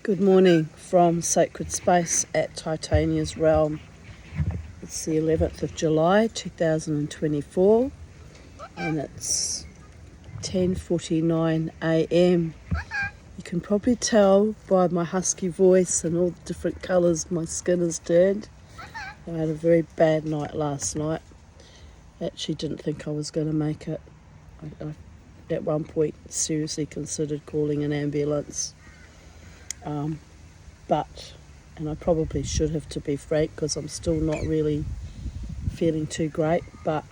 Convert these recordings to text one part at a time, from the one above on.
Good morning from Sacred Space at Titania's Realm. It's the 11th of July 2024 and it's 10:49 a.m. You can probably tell by my husky voice and all the different colours my skin has turned. I had a very bad night last night. I actually didn't think I was going to make it. I at one point seriously considered calling an ambulance. And I probably should have, to be frank, because I'm still not really feeling too great, but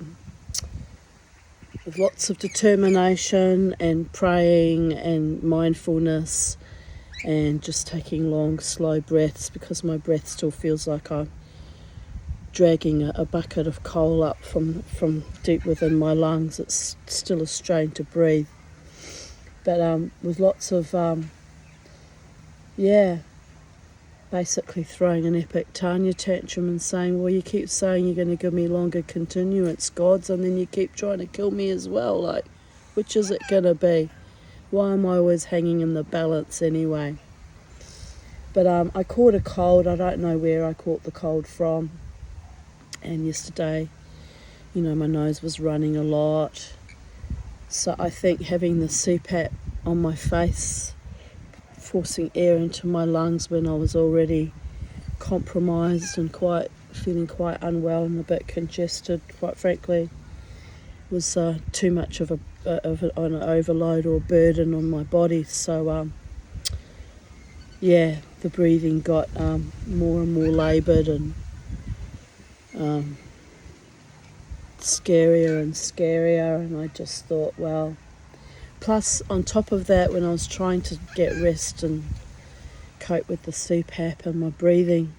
with lots of determination and praying and mindfulness and just taking long, slow breaths, because my breath still feels like I'm dragging a bucket of coal up from deep within my lungs. It's still a strain to breathe. But with lots of, basically throwing an epic Tanya tantrum and saying, well, you keep saying you're going to give me longer continuance, gods, and then you keep trying to kill me as well. Like, which is it going to be? Why am I always hanging in the balance anyway? But I caught a cold. I don't know where I caught the cold from. And yesterday, my nose was running a lot. So I think having the CPAP on my face, forcing air into my lungs when I was already compromised and feeling quite unwell and a bit congested, quite frankly, was too much of an overload or burden on my body. So the breathing got more and more laboured and scarier and scarier, and I just thought, well, plus on top of that, when I was trying to get rest and cope with the CPAP and my breathing,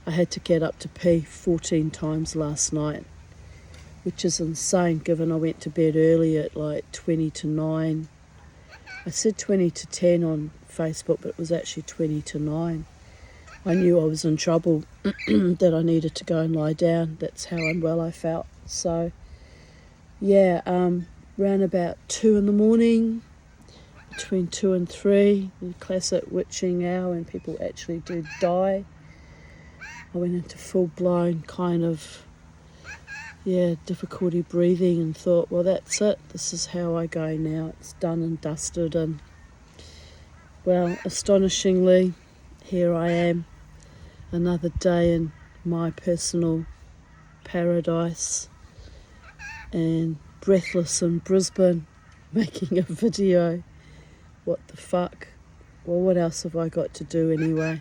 I had to get up to pee 14 times last night, which is insane given I went to bed early at like 20 to 9. I said 20 to 10 on Facebook, but it was actually 20 to 9. I knew I was in trouble, that I needed to go and lie down. That's how unwell I felt. So, round about 2 in the morning, between 2 and 3, the classic witching hour when people actually do die, I went into full-blown kind of, difficulty breathing and thought, well, that's it. This is how I go now. It's done and dusted. And, well, astonishingly, here I am, another day in my personal paradise and breathless in Brisbane, making a video. What the fuck? Well, what else have I got to do anyway?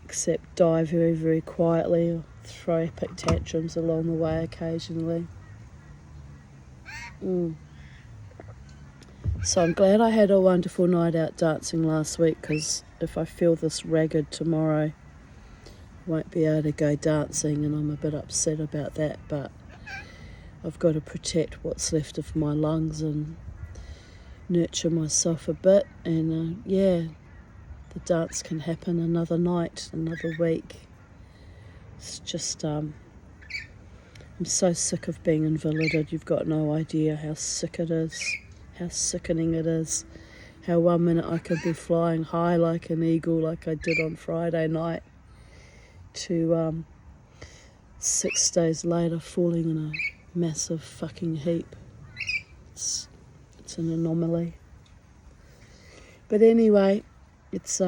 Except die very, very quietly or throw epic tantrums along the way occasionally. So I'm glad I had a wonderful night out dancing last week, because if I feel this ragged tomorrow, I won't be able to go dancing, and I'm a bit upset about that, but I've got to protect what's left of my lungs and nurture myself a bit, and the dance can happen another night, another week. It's just I'm so sick of being invalided. You've got no idea how sick it is, how sickening it is, how 1 minute I could be flying high like an eagle like I did on Friday night, to 6 days later falling in a massive fucking heap. It's an anomaly. But anyway, it's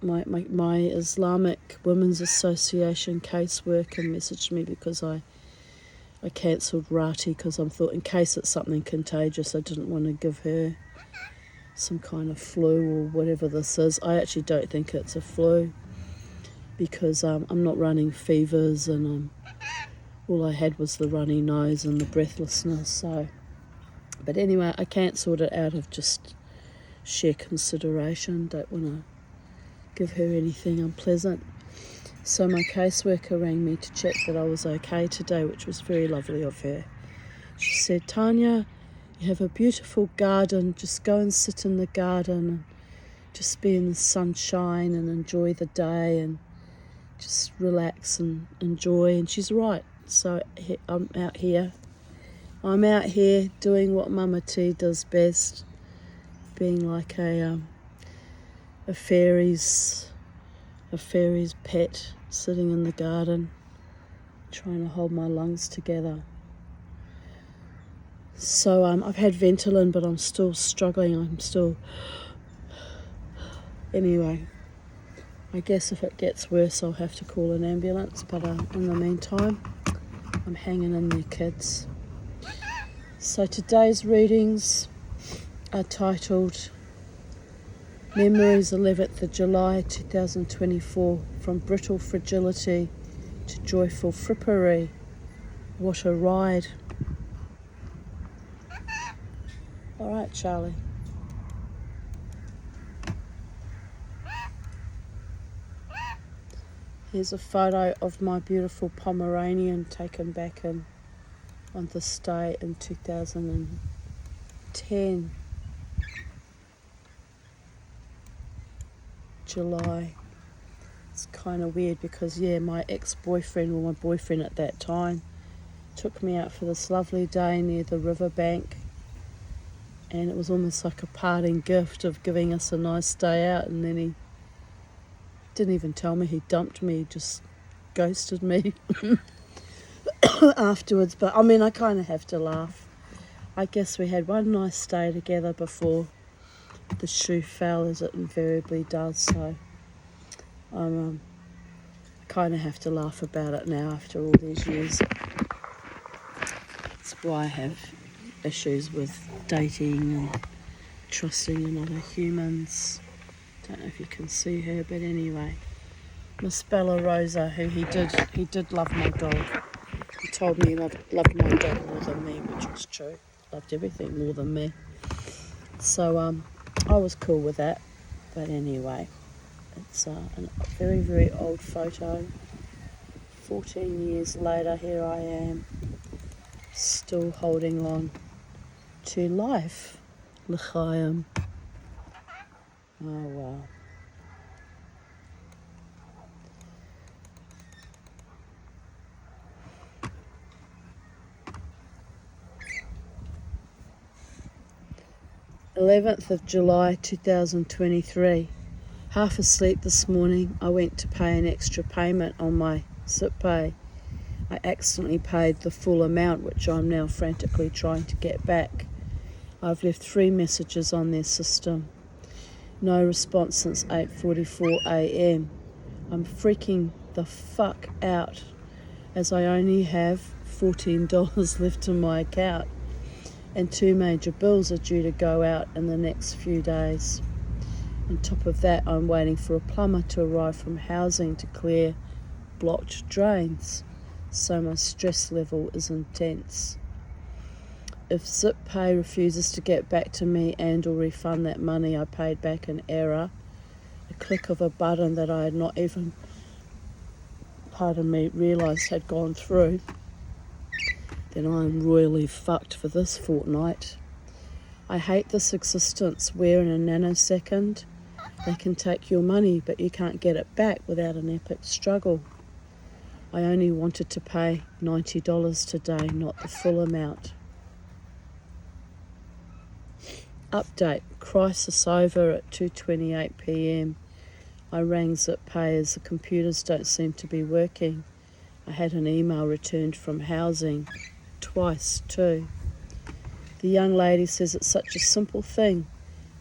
my Islamic Women's Association caseworker messaged me because I cancelled Rati, because I thought, in case it's something contagious, I didn't want to give her some kind of flu or whatever this is. I actually don't think it's a flu, because I'm not running fevers, and all I had was the runny nose and the breathlessness. So, but anyway, I cancelled it out of just sheer consideration. Don't want to give her anything unpleasant. So my caseworker rang me to check that I was okay today, which was very lovely of her. She said, Tanya, you have a beautiful garden. Just go and sit in the garden and just be in the sunshine and enjoy the day and just relax and enjoy. And she's right. So I'm out here doing what Mama T does best, being like a a fairy's pet sitting in the garden, trying to hold my lungs together. So I've had Ventolin, but I'm still struggling. Anyway, I guess if it gets worse, I'll have to call an ambulance. But in the meantime, I'm hanging in there, kids. So today's readings are titled Memories 11th of July 2024, From Brittle Fragility to Joyful Frippery. What a ride. All right, Charlie. Here's a photo of my beautiful Pomeranian taken back on this day in 2010. July. It's kind of weird because, my ex-boyfriend, or my boyfriend at that time, took me out for this lovely day near the riverbank, and it was almost like a parting gift of giving us a nice day out, and then he didn't even tell me he dumped me, he just ghosted me afterwards. But I mean, I kind of have to laugh. I guess we had one nice day together before the shoe fell, as it invariably does, so I kind of have to laugh about it now after all these years. That's why I have issues with dating and trusting in other humans. Don't know if you can see her, but anyway, Miss Bella Rosa, who he did love my dog. He told me he loved my dog more than me, which was true. Loved everything more than me. So I was cool with that. But anyway, it's a very, very old photo. 14 years later, here I am, still holding on to life. L'chaim. Oh, wow. July 11th, 2023. Half asleep this morning, I went to pay an extra payment on my Zip Pay. I accidentally paid the full amount, which I'm now frantically trying to get back. I've left 3 messages on their system. No response since 8:44 a.m. I'm freaking the fuck out, as I only have $14 left in my account, and 2 major bills are due to go out in the next few days. On top of that, I'm waiting for a plumber to arrive from housing to clear blocked drains, so my stress level is intense. If Zip Pay refuses to get back to me and or refund that money I paid back in error, a click of a button that I had not even, realised had gone through, then I'm royally fucked for this fortnight. I hate this existence where in a nanosecond they can take your money, but you can't get it back without an epic struggle. I only wanted to pay $90 today, not the full amount. Update, crisis over at 2:28 p.m. I rang Zip Pay as the computers don't seem to be working. I had an email returned from housing, twice too. The young lady says it's such a simple thing,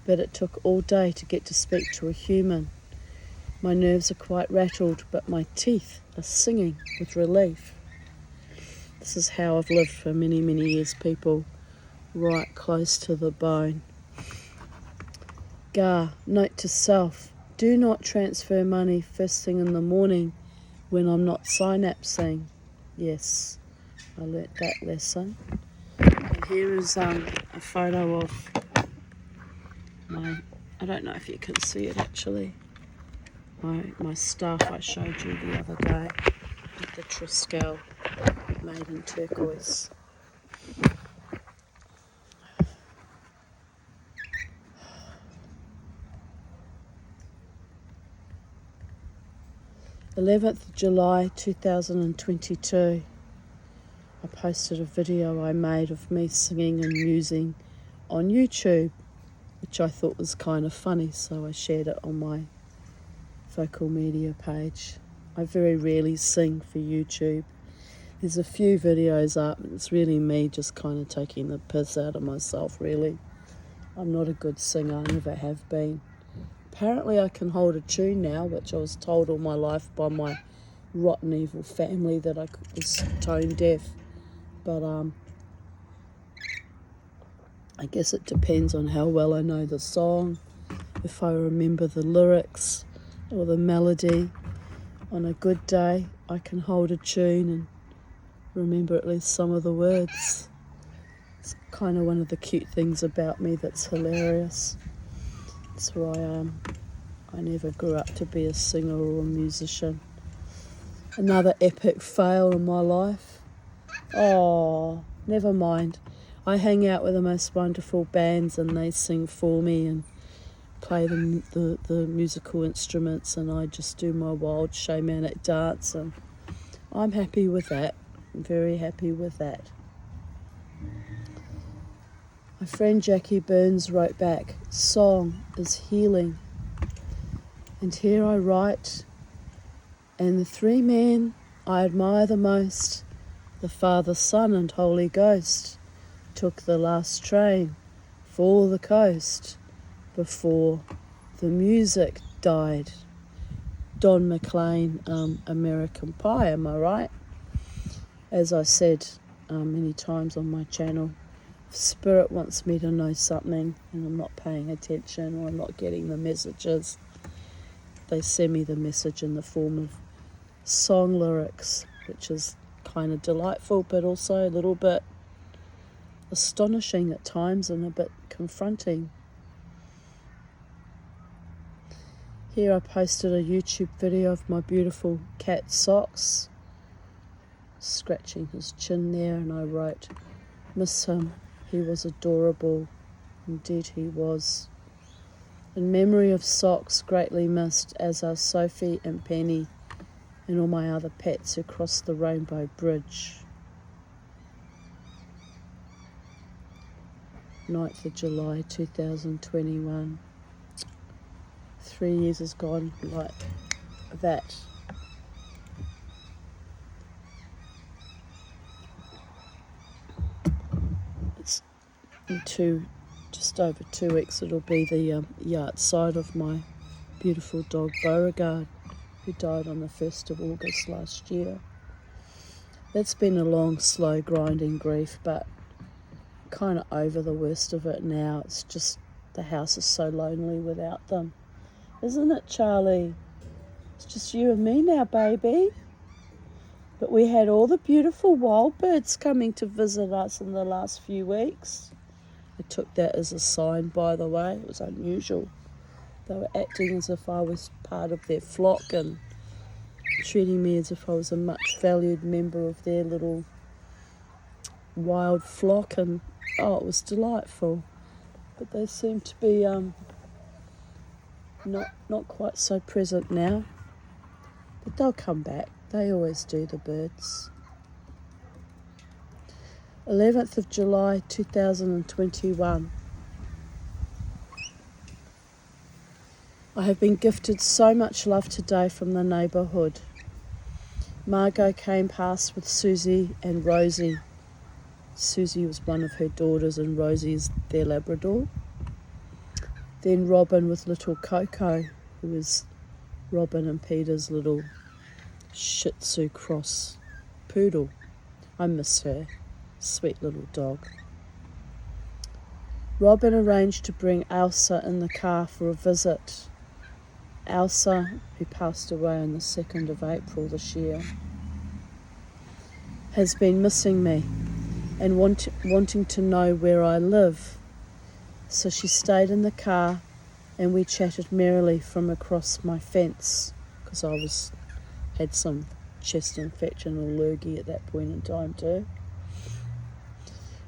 but it took all day to get to speak to a human. My nerves are quite rattled, but my teeth are singing with relief. This is how I've lived for many, many years, people, right close to the bone. Gar, note to self, do not transfer money first thing in the morning when I'm not synapsing. Yes, I learnt that lesson. And here is a photo of I don't know if you can see it actually, my stuff I showed you the other day, the Triskel made in turquoise. July 11th, 2022. I posted a video I made of me singing and musing on YouTube. which I thought was kind of funny, so I shared it on my vocal media page. I very rarely sing for YouTube. There's a few videos up, and it's really me just kind of taking the piss out of myself, really. I'm not a good singer, I never have been. Apparently I can hold a tune now, which I was told all my life by my rotten evil family that I was tone deaf. But I guess it depends on how well I know the song, if I remember the lyrics or the melody. On a good day, I can hold a tune and remember at least some of the words. It's kind of one of the cute things about me that's hilarious. That's why I never grew up to be a singer or a musician. Another epic fail in my life. Oh, never mind. I hang out with the most wonderful bands and they sing for me and play the musical instruments, and I just do my wild shamanic dance, and I'm happy with that. I'm very happy with that. My friend Jackie Burns wrote back, "Song is healing." And here I write, "And the three men I admire the most, the Father, Son and Holy Ghost, took the last train for the coast before the music died." Don McLean, American Pie, am I right? As I said many times on my channel, if Spirit wants me to know something and I'm not paying attention or I'm not getting the messages, they send me the message in the form of song lyrics, which is kind of delightful but also a little bit astonishing at times and a bit confronting. Here I posted a YouTube video of my beautiful cat Socks scratching his chin there, and I wrote, "Miss him, he was adorable, indeed he was." In memory of Socks, greatly missed, as are Sophie and Penny and all my other pets who crossed the Rainbow Bridge. 9th of July 2021. 3 years has gone like that. It's in just over 2 weeks it'll be the yard side of my beautiful dog Beauregard, who died on the 1st of August last year. That's been a long, slow, grinding grief, but kind of over the worst of it now. It's just the house is so lonely without them. Isn't it, Charlie? It's just you and me now, baby. But we had all the beautiful wild birds coming to visit us in the last few weeks. I took that as a sign, by the way. It was unusual. They were acting as if I was part of their flock and treating me as if I was a much valued member of their little wild flock, and it was delightful. But they seem to be not quite so present now. But they'll come back. They always do, the birds. 11th of July 2021. I have been gifted so much love today from the neighbourhood. Margot came past with Susie and Rosie. Susie was one of her daughters and Rosie is their Labrador. Then Robin with little Coco, who is Robin and Peter's little Shih Tzu cross poodle. I miss her. Sweet little dog. Robin arranged to bring Elsa in the car for a visit. Elsa, who passed away on the 2nd of April this year, has been missing me and wanting to know where I live. So she stayed in the car and we chatted merrily from across my fence, because I had some chest infection or lurgy at that point in time too.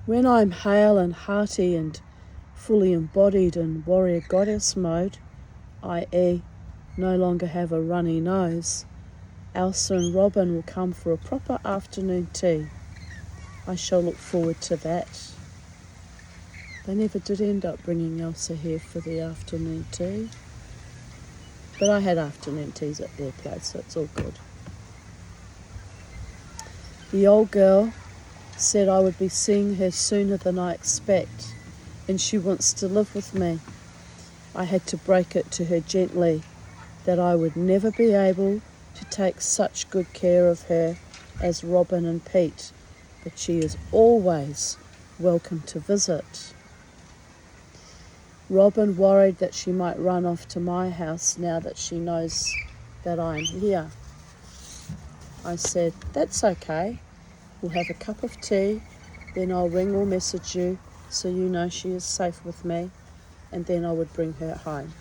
When I'm hale and hearty and fully embodied in warrior goddess mode, i.e. no longer have a runny nose, Elsa and Robin will come for a proper afternoon tea. I shall look forward to that. They never did end up bringing Elsa here for the afternoon tea. But I had afternoon teas at their place, so it's all good. The old girl said I would be seeing her sooner than I expect, and she wants to live with me. I had to break it to her gently that I would never be able to take such good care of her as Robin and Pete, but she is always welcome to visit. Robin worried that she might run off to my house now that she knows that I'm here. I said, that's okay. We'll have a cup of tea, then I'll ring or message you so you know she is safe with me, and then I would bring her home.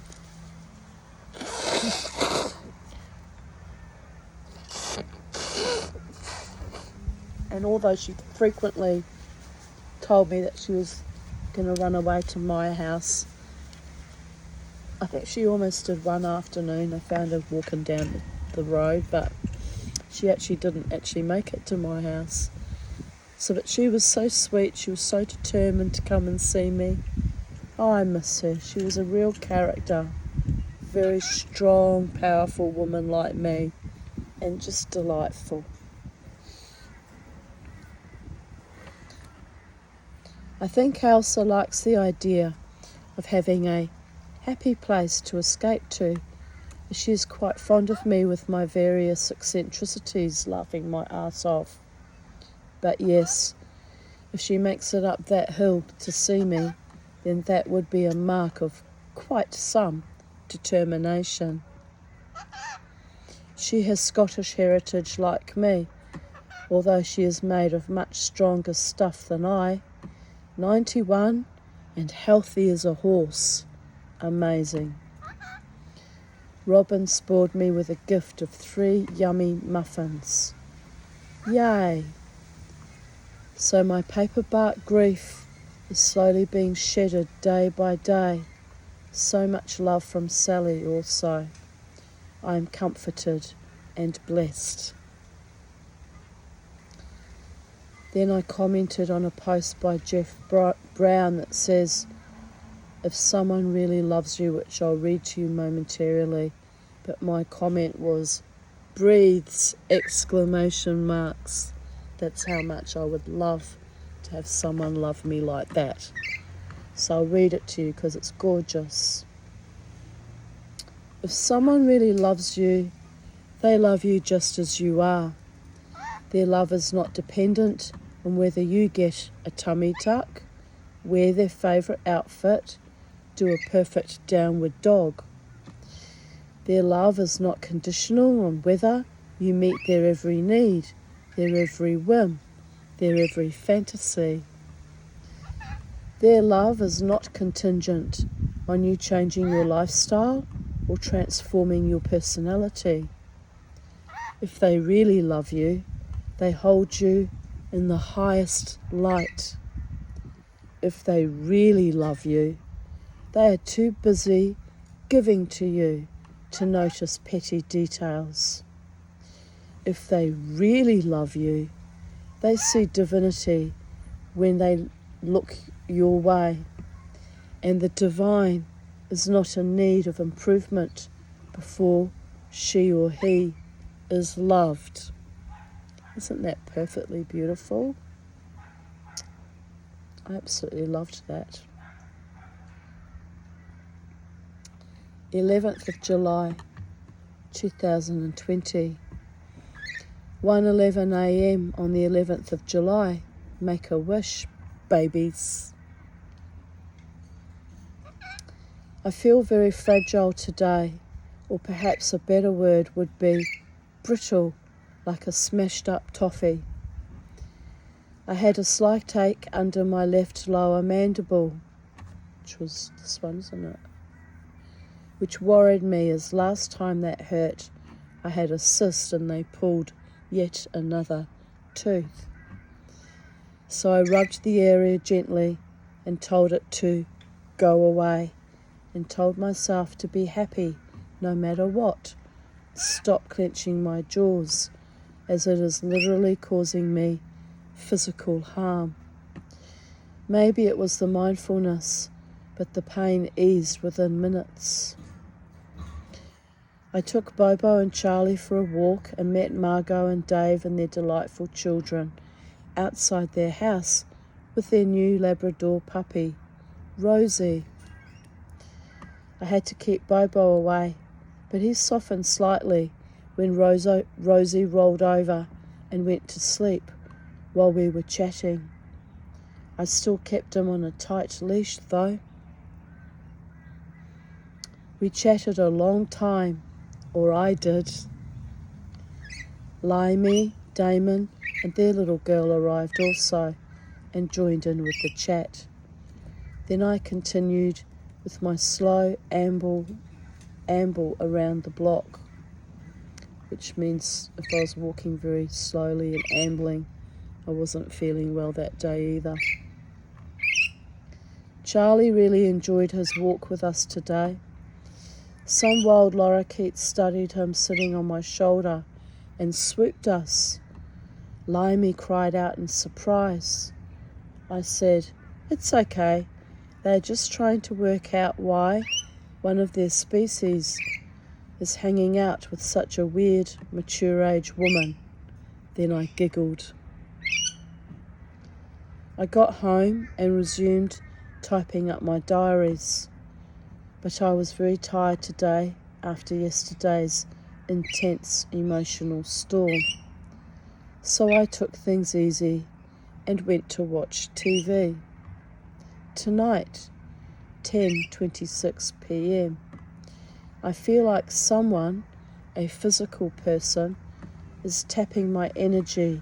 And although she frequently told me that she was going to run away to my house, I think she almost did one afternoon. I found her walking down the road, but she actually didn't actually make it to my house. So, but she was so sweet. She was so determined to come and see me. Oh, I miss her. She was a real character. Very strong, powerful woman like me, and just delightful. I think Elsa likes the idea of having a happy place to escape to. She is quite fond of me with my various eccentricities, laughing my arse off. But yes, if she makes it up that hill to see me, then that would be a mark of quite some determination. She has Scottish heritage like me, although she is made of much stronger stuff than I. 91 and healthy as a horse. Amazing. Robin spoiled me with a gift of 3 yummy muffins. Yay! So my paperbark grief is slowly being shedded day by day. So much love from Sally also. I am comforted and blessed. Then I commented on a post by Jeff Brown that says, if someone really loves you, which I'll read to you momentarily, but my comment was, breathes, exclamation marks. That's how much I would love to have someone love me like that. So I'll read it to you because it's gorgeous. If someone really loves you, they love you just as you are. Their love is not dependent on whether you get a tummy tuck, wear their favourite outfit, do a perfect downward dog. Their love is not conditional on whether you meet their every need, their every whim, their every fantasy. Their love is not contingent on you changing your lifestyle or transforming your personality. If they really love you, they hold you in the highest light. If they really love you, they are too busy giving to you to notice petty details. If they really love you, they see divinity when they look your way, and the divine is not in need of improvement before she or he is loved. Isn't that perfectly beautiful? I absolutely loved that. 11th of July 2020, 1:11 a.m. on the 11th of July. Make a wish, babies. I feel very fragile today, or perhaps a better word would be brittle, like a smashed up toffee. I had a slight ache under my left lower mandible, which was this one, isn't it? Which worried me, as last time that hurt, I had a cyst and they pulled yet another tooth. So I rubbed the area gently and told it to go away, and told myself to be happy no matter what. Stop clenching my jaws, as it is literally causing me physical harm. Maybe it was the mindfulness, but the pain eased within minutes. I took Bobo and Charlie for a walk and met Margot and Dave and their delightful children outside their house with their new Labrador puppy, Rosie. I had to keep Bobo away, but he softened slightly when Rosie rolled over and went to sleep while we were chatting. I still kept him on a tight leash though. We chatted a long time, or I did. Limey, Damon and their little girl arrived also and joined in with the chat. Then I continued with my slow amble around the block, which means if I was walking very slowly and ambling, I wasn't feeling well that day either. Charlie really enjoyed his walk with us today. Some wild lorikeets studied him sitting on my shoulder and swooped us. Limey cried out in surprise. I said, "It's okay. They're just trying to work out why one of their species is hanging out with such a weird, mature age woman." Then I giggled. I got home and resumed typing up my diaries, but I was very tired today after yesterday's intense emotional storm. So I took things easy and went to watch TV. Tonight, 10:26 p.m, I feel like someone, a physical person, is tapping my energy,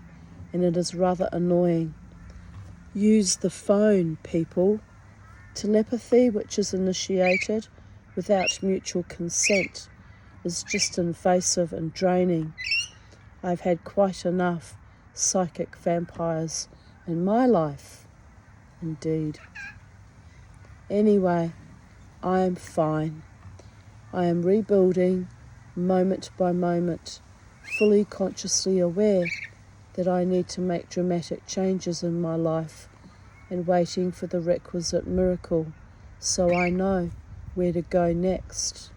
and it is rather annoying. Use the phone, people. Telepathy, which is initiated without mutual consent, is just invasive and draining. I've had quite enough psychic vampires in my life, indeed. Anyway, I am fine. I am rebuilding moment by moment, fully consciously aware that I need to make dramatic changes in my life and waiting for the requisite miracle so I know where to go next.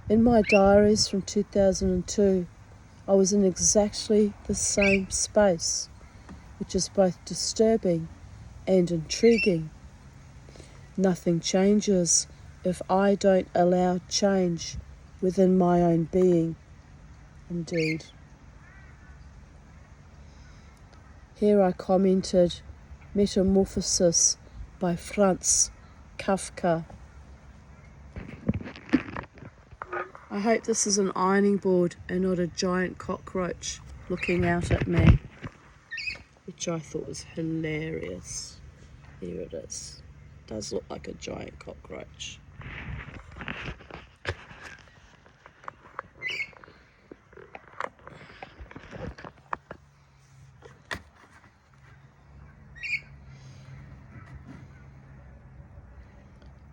In my diaries from 2002, I was in exactly the same space, which is both disturbing and intriguing. Nothing changes if I don't allow change within my own being, indeed. Here I commented Metamorphosis by Franz Kafka. I hope this is an ironing board and not a giant cockroach looking out at me, which I thought was hilarious. Here it is. It does look like a giant cockroach.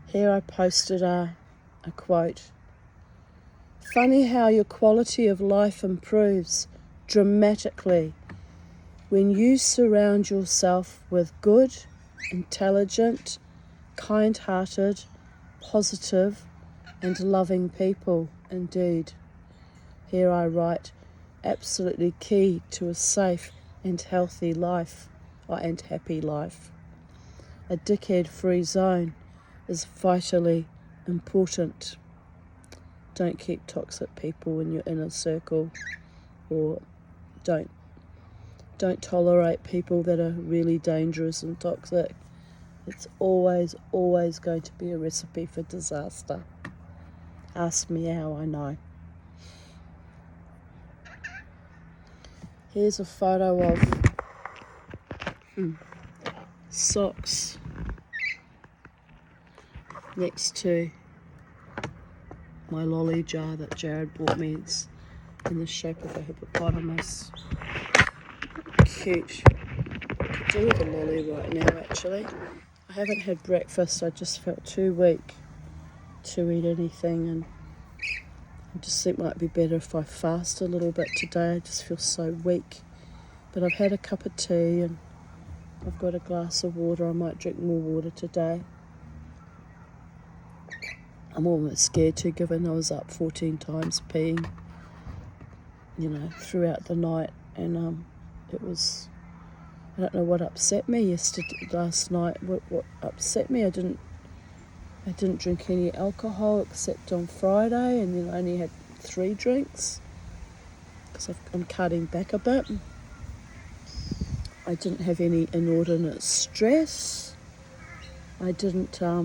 Here I posted a quote. Funny how your quality of life improves dramatically when you surround yourself with good, intelligent, kind-hearted, positive and loving people, indeed. Here I write, absolutely key to a safe and healthy life, and happy life. A dickhead-free zone is vitally important. Don't keep toxic people in your inner circle, or don't tolerate people that are really dangerous and toxic. It's always going to be a recipe for disaster. Ask me how I know. Here's a photo of socks next to my lolly jar that Jared bought me. It's in the shape of a hippopotamus. Cute. Could do with a lolly right now, actually. I haven't had breakfast. I just felt too weak to eat anything, and I just think it might be better if I fast a little bit today. I just feel so weak. But I've had a cup of tea and I've got a glass of water. I might drink more water today. I'm almost scared to, given I was up 14 times peeing, throughout the night. And it was, I don't know what upset me last night. What upset me? I didn't drink any alcohol except on Friday, and then I only had 3 drinks because I'm cutting back a bit. I didn't have any inordinate stress. I didn't, I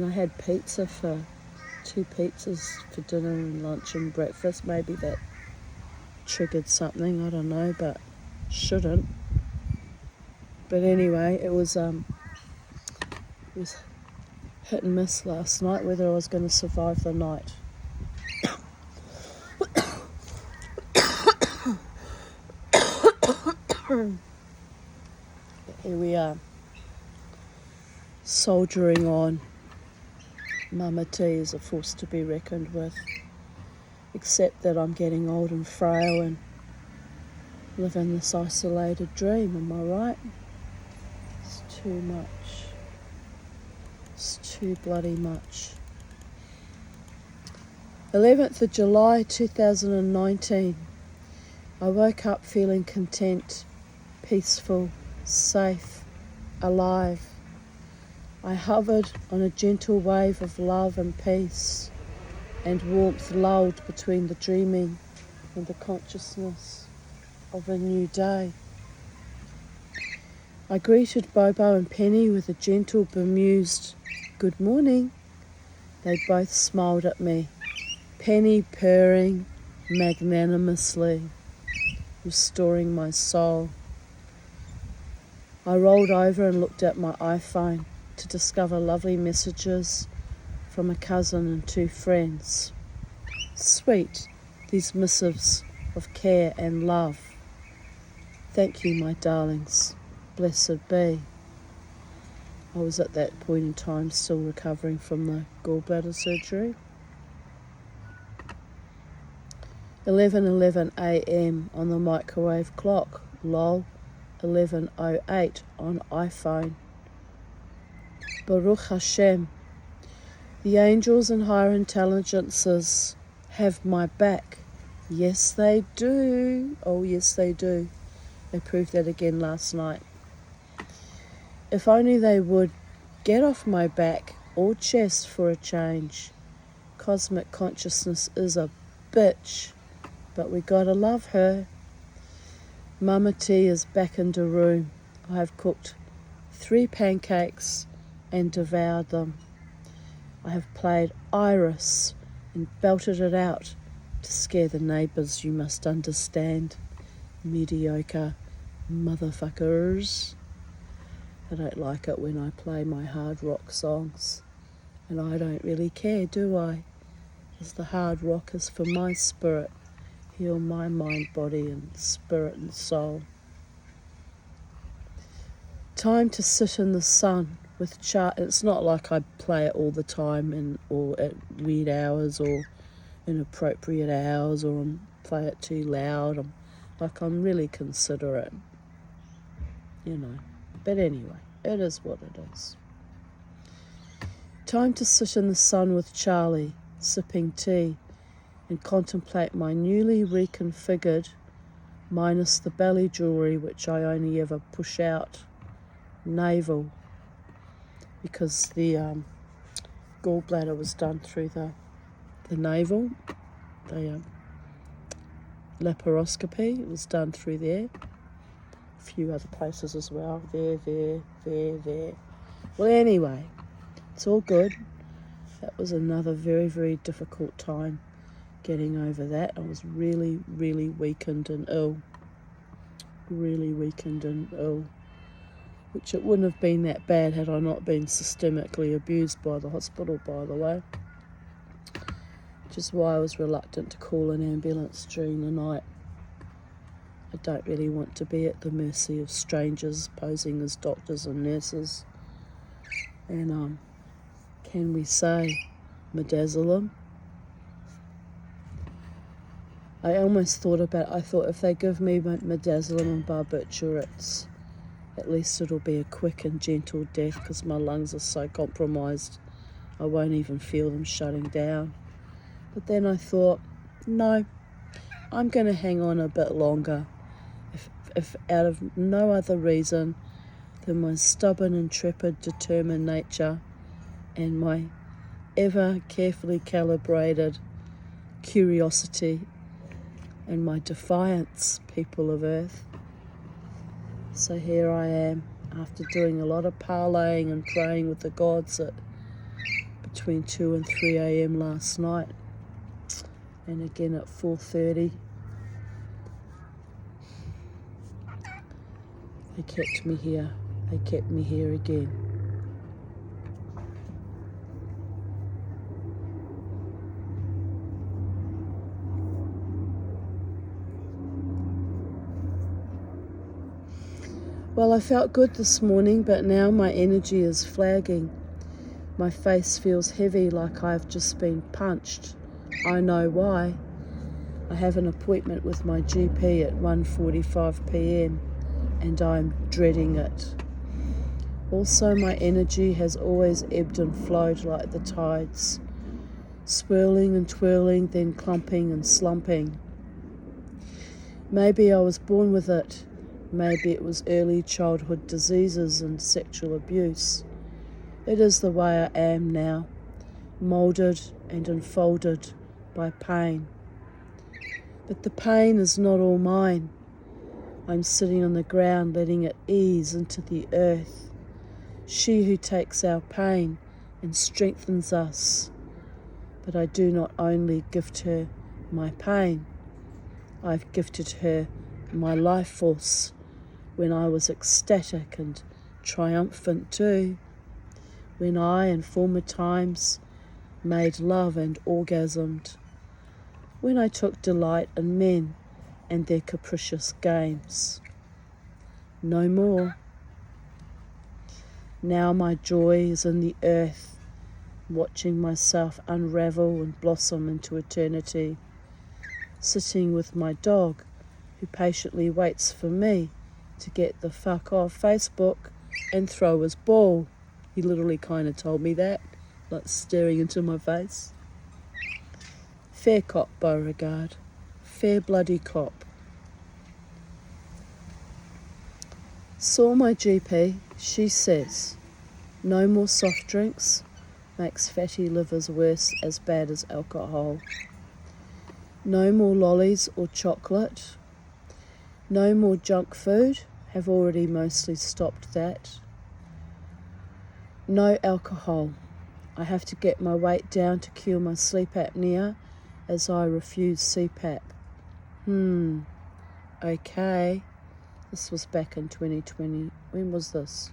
had pizza for 2 pizzas for dinner and lunch and breakfast. Maybe that triggered something, I don't know, but shouldn't. But anyway, it was hit and miss last night whether I was going to survive the night. Here we are, soldiering on. Mama T is a force to be reckoned with, except that I'm getting old and frail and living this isolated dream, am I right? It's too much. It's too bloody much. 11th of July 2019. I woke up feeling content, peaceful, safe, alive. I hovered on a gentle wave of love and peace, and warmth lulled between the dreaming and the consciousness of a new day. I greeted Bobo and Penny with a gentle, bemused good morning. They both smiled at me, Penny purring magnanimously, restoring my soul. I rolled over and looked at my iPhone to discover lovely messages from a cousin and 2 friends. Sweet, these missives of care and love. Thank you, my darlings. Blessed be. I was at that point in time still recovering from the gallbladder surgery. 11:11 a.m. on the microwave clock. Lol. 11:08 on iPhone. Baruch Hashem. The angels and higher intelligences have my back. Yes, they do. Oh, yes, they do. They proved that again last night. If only they would get off my back or chest for a change. Cosmic consciousness is a bitch, but we gotta love her. Mama T is back in the room. I have cooked 3 pancakes and devoured them. I have played Iris and belted it out to scare the neighbours, you must understand. Mediocre motherfuckers. I don't like it when I play my hard rock songs. And I don't really care, do I? Because the hard rock is for my spirit. Heal my mind, body and spirit and soul. Time to sit in the sun with It's not like I play it all the time or at weird hours or inappropriate hours or play it too loud. I'm really considerate, But anyway, it is what it is. Time to sit in the sun with Charlie, sipping tea, and contemplate my newly reconfigured, minus the belly jewellery which I only ever push out, navel, because the gallbladder was done through the navel, the laparoscopy, it was done through there, a few other places as well, there. Well, anyway, it's all good. That was another very, very difficult time getting over that. I was really, really weakened and ill. Which it wouldn't have been that bad had I not been systemically abused by the hospital, by the way. Which is why I was reluctant to call an ambulance during the night. I don't really want to be at the mercy of strangers posing as doctors and nurses. And can we say midazolam? I almost thought if they give me midazolam and barbiturates, At least it'll be a quick and gentle death because my lungs are so compromised I won't even feel them shutting down. But then I thought, no, I'm going to hang on a bit longer, if out of no other reason than my stubborn, intrepid, determined nature and my ever carefully calibrated curiosity and my defiance, people of Earth. So here I am, after doing a lot of parlaying and praying with the gods at between 2 and 3 a.m. last night, and again at 4:30. They kept me here. They kept me here again. Well, I felt good this morning, but now my energy is flagging. My face feels heavy, like I've just been punched. I know why. I have an appointment with my GP at 1:45 p.m. and I'm dreading it. Also, my energy has always ebbed and flowed like the tides, swirling and twirling, then clumping and slumping. Maybe I was born with it. Maybe it was early childhood diseases and sexual abuse. It is the way I am now, moulded and enfolded by pain. But the pain is not all mine. I'm sitting on the ground, letting it ease into the earth. She who takes our pain and strengthens us. But I do not only gift her my pain, I've gifted her my life force when I was ecstatic and triumphant too, when I, in former times, made love and orgasmed, when I took delight in men and their capricious games. No more. Now my joy is in the earth, watching myself unravel and blossom into eternity, sitting with my dog, who patiently waits for me to get the fuck off Facebook and throw his ball. He literally kind of told me that, like staring into my face. Fair cop, Beauregard. Fair bloody cop. Saw my GP. She says, no more soft drinks. Makes fatty livers worse, as bad as alcohol. No more lollies or chocolate. No more junk food. Have already mostly stopped that. No alcohol. I have to get my weight down to cure my sleep apnea, as I refuse CPAP. Okay. This was back in 2020. When was this?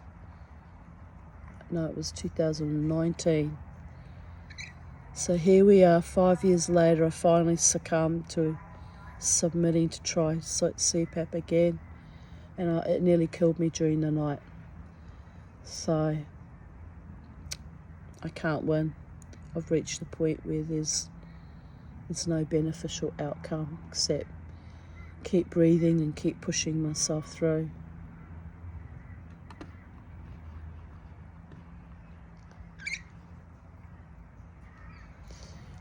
No, it was 2019. So here we are, 5 years later. I finally succumbed to submitting to try CPAP again, and it nearly killed me during the night. So I can't win. I've reached the point where there's no beneficial outcome except keep breathing and keep pushing myself through.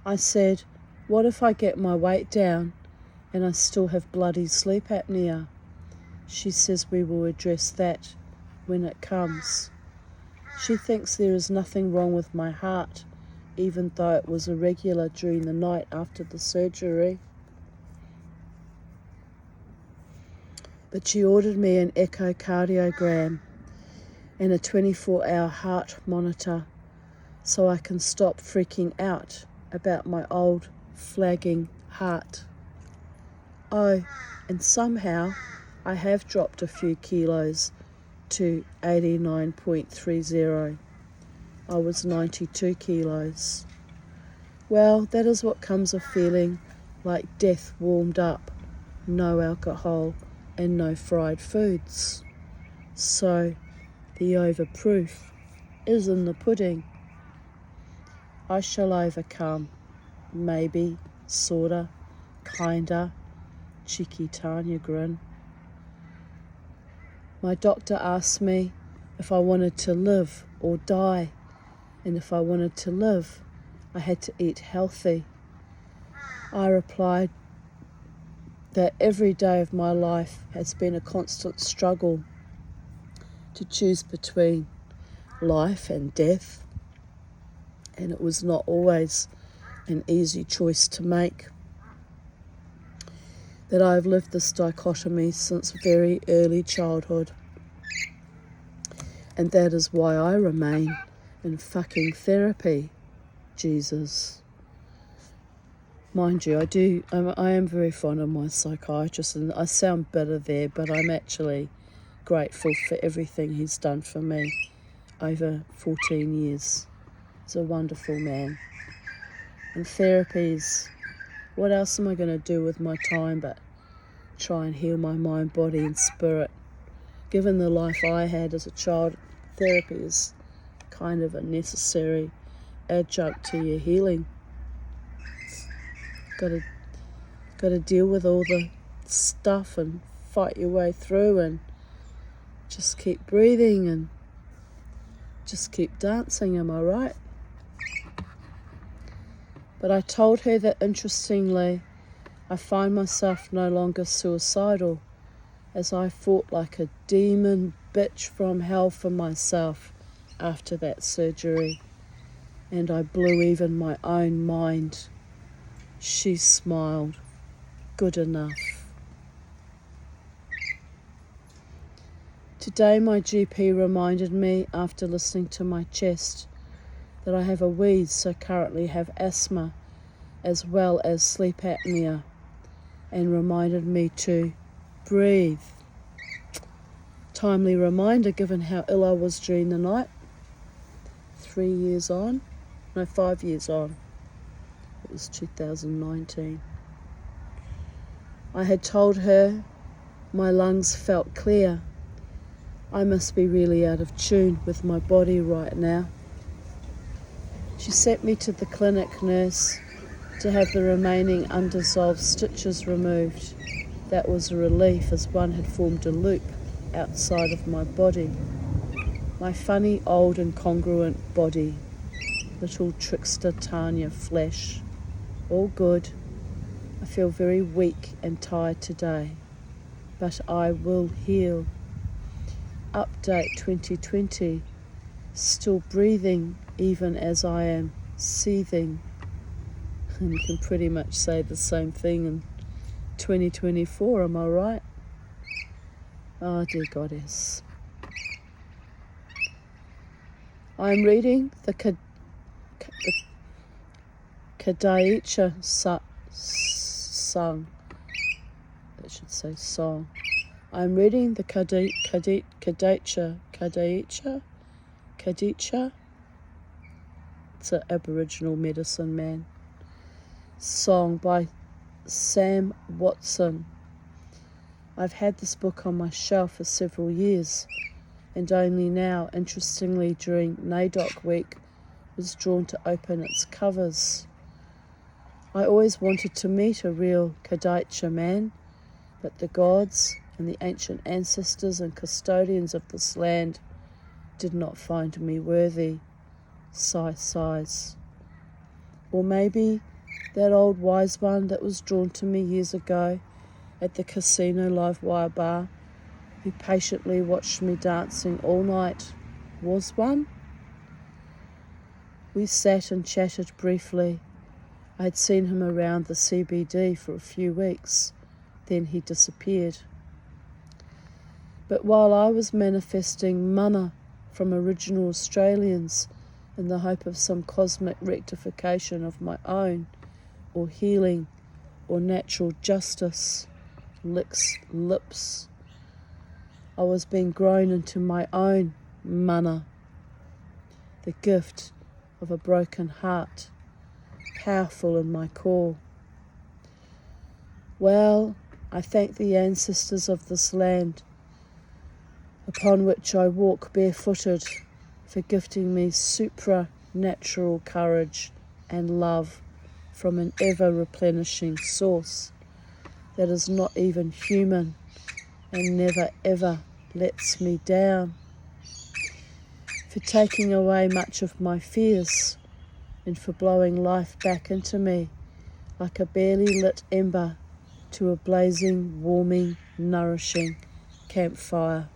I said, what if I get my weight down and I still have bloody sleep apnea? She says we will address that when it comes. She thinks there is nothing wrong with my heart, even though it was irregular during the night after the surgery. But she ordered me an echocardiogram and a 24-hour heart monitor so I can stop freaking out about my old flagging heart. Oh, and somehow I have dropped a few kilos to 89.30. I was 92 kilos. Well, that is what comes of feeling like death warmed up. No alcohol and no fried foods. So the overproof is in the pudding. I shall overcome. Maybe, sorta, kinda. Cheeky Tanya grin. My doctor asked me if I wanted to live or die, and if I wanted to live, I had to eat healthy. I replied that every day of my life has been a constant struggle to choose between life and death, and it was not always an easy choice to make. That I've lived this dichotomy since very early childhood, and that is why I remain in fucking therapy, Jesus. Mind you, I am very fond of my psychiatrist, and I sound bitter there, but I'm actually grateful for everything he's done for me over 14 years. He's a wonderful man. And therapies, what else am I going to do with my time but try and heal my mind, body and spirit? Given the life I had as a child, therapy is kind of a necessary adjunct to your healing. Got to deal with all the stuff and fight your way through and just keep breathing and just keep dancing, am I right? But I told her that, interestingly, I find myself no longer suicidal, as I fought like a demon bitch from hell for myself after that surgery, and I blew even my own mind. She smiled. Good enough. Today my GP reminded me, after listening to my chest, that I have a wheeze, so currently have asthma as well as sleep apnea, and reminded me to breathe. Timely reminder given how ill I was during the night. 5 years on. It was 2019. I had told her my lungs felt clear. I must be really out of tune with my body right now. She sent me to the clinic nurse to have the remaining undissolved stitches removed. That was a relief, as one had formed a loop outside of my body. My funny, old, incongruent body. Little trickster Tanya flesh. All good. I feel very weak and tired today, but I will heal. Update 2020. Still breathing even as I am seething. And you can pretty much say the same thing in 2024, am I right? Oh, dear Goddess. I'm reading the Kadaicha song. It should say song. I'm reading the Kadaicha. It's an Aboriginal medicine man. Song by Sam Watson. I've had this book on my shelf for several years, and only now, interestingly, during NAIDOC week, was drawn to open its covers. I always wanted to meet a real Kadaicha man, but the gods and the ancient ancestors and custodians of this land did not find me worthy. Sighs. Or maybe that old wise one that was drawn to me years ago at the casino live wire bar, who patiently watched me dancing all night, was one? We sat and chatted briefly. I had seen him around the CBD for a few weeks, then he disappeared. But while I was manifesting mana from Original Australians in the hope of some cosmic rectification of my own, or healing, or natural justice, lips, I was being grown into my own mana, the gift of a broken heart, powerful in my core. Well, I thank the ancestors of this land, upon which I walk barefooted, for gifting me supernatural courage and love from an ever-replenishing source that is not even human and never ever lets me down, for taking away much of my fears, and for blowing life back into me like a barely lit ember to a blazing, warming, nourishing campfire.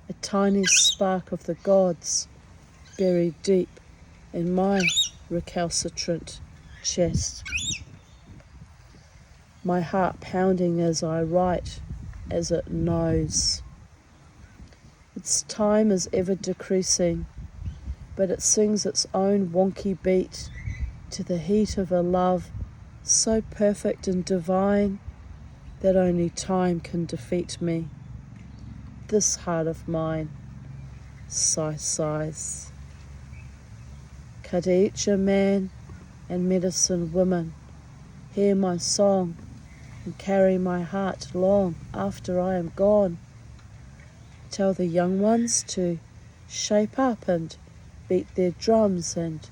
A tiny spark of the gods buried deep in my recalcitrant chest. My heart pounding as I write, as it knows. Its time is ever decreasing, but it sings its own wonky beat to the heat of a love so perfect and divine that only time can defeat me. This heart of mine sighs. Khadija man and medicine woman, hear my song and carry my heart long after I am gone. Tell the young ones to shape up and beat their drums and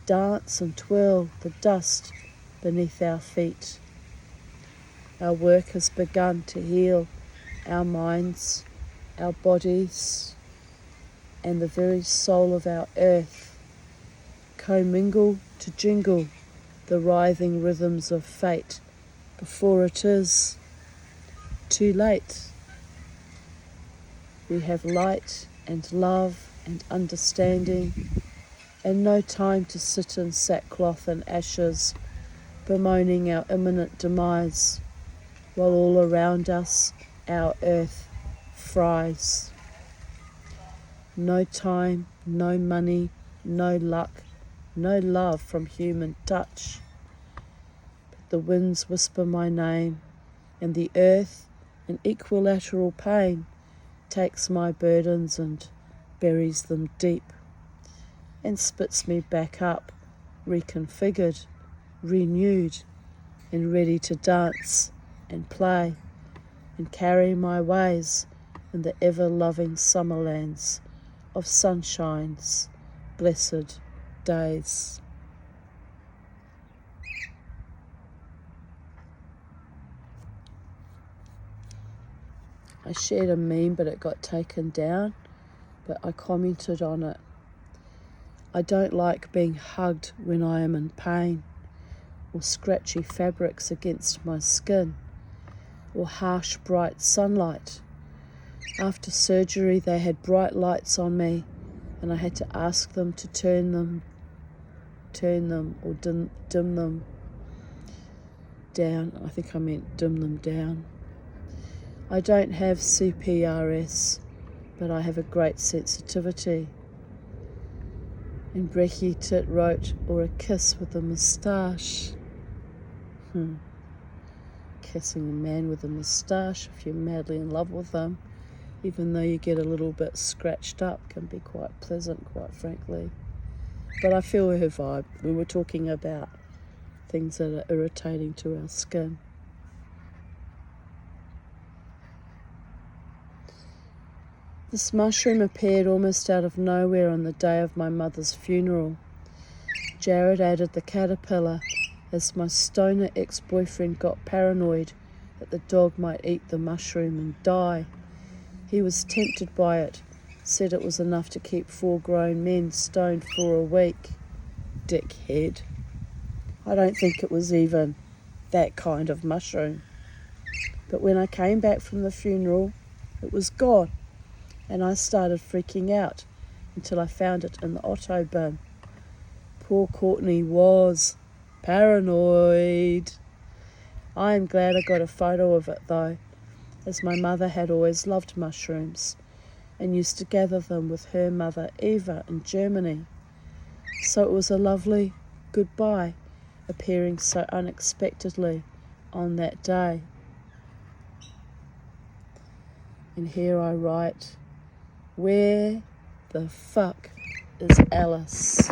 dance and twirl the dust beneath our feet. Our work has begun to heal our minds, our bodies, and the very soul of our earth. Commingle to jingle the writhing rhythms of fate before it is too late. We have light and love and understanding, and no time to sit in sackcloth and ashes, bemoaning our imminent demise, while all around us our earth fries. No time, no money, no luck, no love from human touch. But the winds whisper my name, and the earth, in equilateral pain, takes my burdens and buries them deep, and spits me back up, reconfigured, renewed, and ready to dance and play and carry my ways in the ever-loving summerlands of sunshine's blessed days. I shared a meme, but it got taken down, but I commented on it. I don't like being hugged when I am in pain, or scratchy fabrics against my skin, or harsh bright sunlight. After surgery they had bright lights on me, and I had to ask them to turn them or dim them down. I think I meant dim them down. I don't have CPRS, but I have a great sensitivity. And Brekkie Tit wrote, or a kiss with a moustache. Kissing a man with a moustache, if you're madly in love with them, even though you get a little bit scratched up, can be quite pleasant, quite frankly. But I feel her vibe. We were talking about things that are irritating to our skin. This mushroom appeared almost out of nowhere on the day of my mother's funeral. Jared added the caterpillar as my stoner ex-boyfriend got paranoid that the dog might eat the mushroom and die. He was tempted by it, said it was enough to keep 4 grown men stoned for a week. Dickhead. I don't think it was even that kind of mushroom. But when I came back from the funeral, it was gone, and I started freaking out until I found it in the auto bin. Poor Courtney was paranoid. I am glad I got a photo of it though, as my mother had always loved mushrooms and used to gather them with her mother Eva in Germany. So it was a lovely goodbye, appearing so unexpectedly on that day. And here I write, where the fuck is Alice?